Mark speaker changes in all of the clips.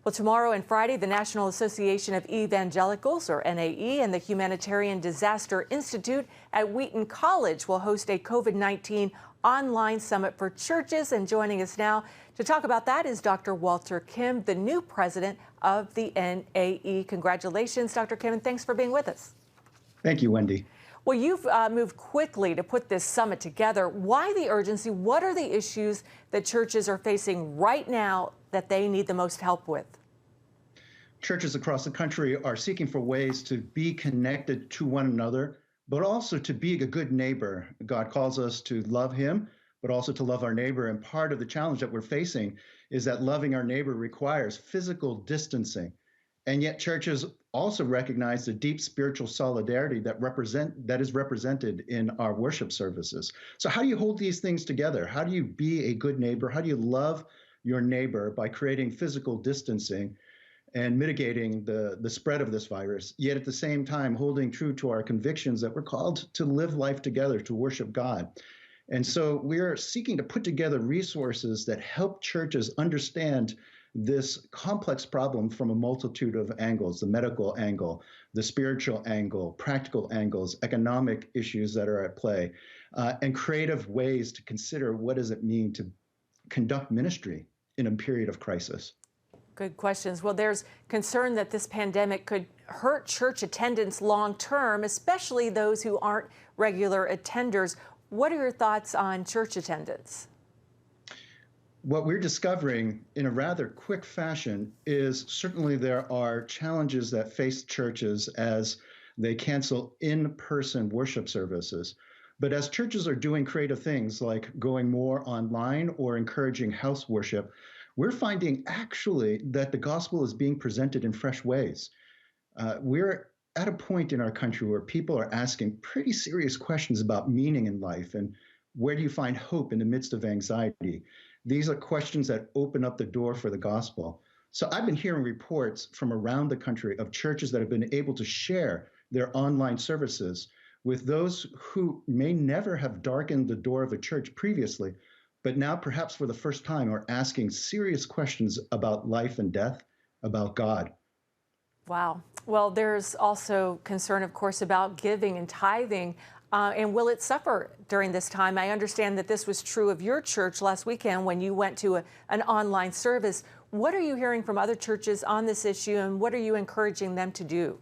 Speaker 1: Well, tomorrow and Friday, the National Association of Evangelicals, or NAE, and the Humanitarian Disaster Institute at Wheaton College will host a COVID-19 online summit for churches. And joining us now to talk about that is Dr. Walter Kim, the new president of the NAE. Congratulations, Dr. Kim, and thanks for being with us.
Speaker 2: Thank you, Wendy.
Speaker 1: Well, you've moved quickly to put this summit together. Why the urgency? What are the issues that churches are facing right now that they need the most help with?
Speaker 2: Churches across the country are seeking for ways to be connected to one another, but also to be a good neighbor. God calls us to love him, but also to love our neighbor. And part of the challenge that we're facing is that loving our neighbor requires physical distancing. And yet churches also recognize the deep spiritual solidarity that is represented in our worship services. So how do you hold these things together? How do you be a good neighbor? How do you love your neighbor by creating physical distancing and mitigating the spread of this virus, yet at the same time holding true to our convictions that we're called to live life together, to worship God? And so we're seeking to put together resources that help churches understand this complex problem from a multitude of angles: the medical angle, the spiritual angle, practical angles, economic issues that are at play, and creative ways to consider what does it mean to conduct ministry in a period of crisis.
Speaker 1: Good questions. Well, there's concern that this pandemic could hurt church attendance long term, especially those who aren't regular attenders. What are your thoughts on church attendance?
Speaker 2: What we're discovering in a rather quick fashion is certainly there are challenges that face churches as they cancel in-person worship services. But as churches are doing creative things like going more online or encouraging house worship, we're finding actually that the gospel is being presented in fresh ways. We're at a point in our country where people are asking pretty serious questions about meaning in life and where do you find hope in the midst of anxiety. These are questions that open up the door for the gospel. So I've been hearing reports from around the country of churches that have been able to share their online services with those who may never have darkened the door of a church previously, but now perhaps for the first time are asking serious questions about life and death, about God.
Speaker 1: Wow. Well, there's also concern, of course, about giving and tithing. And will it suffer during this time? I understand that this was true of your church last weekend when you went to an online service. What are you hearing from other churches on this issue, and what are you encouraging them to do?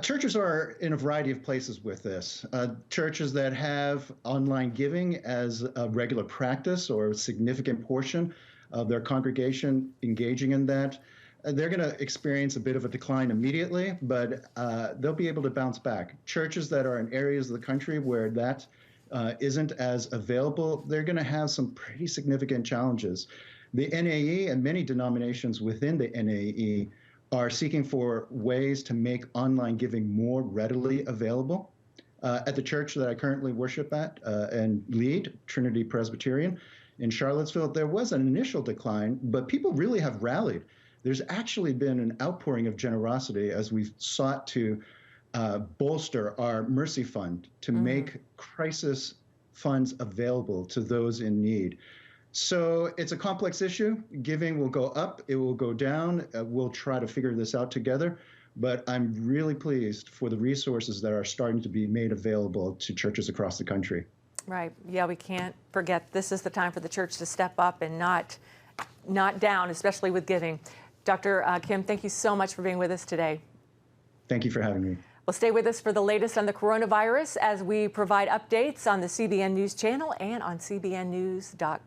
Speaker 2: Churches are in a variety of places with this. Churches that have online giving as a regular practice or a significant portion of their congregation engaging in that, they're going to experience a bit of a decline immediately, but they'll be able to bounce back. Churches that are in areas of the country where that isn't as available, they're going to have some pretty significant challenges. The NAE and many denominations within the NAE are seeking for ways to make online giving more readily available. At the church that I currently worship at and lead, Trinity Presbyterian in Charlottesville, there was an initial decline, but people really have rallied. There's actually been an outpouring of generosity as we've sought to bolster our Mercy Fund to make crisis funds available to those in need. So it's a complex issue. Giving will go up, it will go down. We'll try to figure this out together. But I'm really pleased for the resources that are starting to be made available to churches across the country.
Speaker 1: Right. Yeah, we can't forget this is the time for the church to step up and not down, especially with giving. Dr. Kim, thank you so much for being with us today.
Speaker 2: Thank you for having me.
Speaker 1: Well, stay with us for the latest on the coronavirus as we provide updates on the CBN News Channel and on cbnnews.com.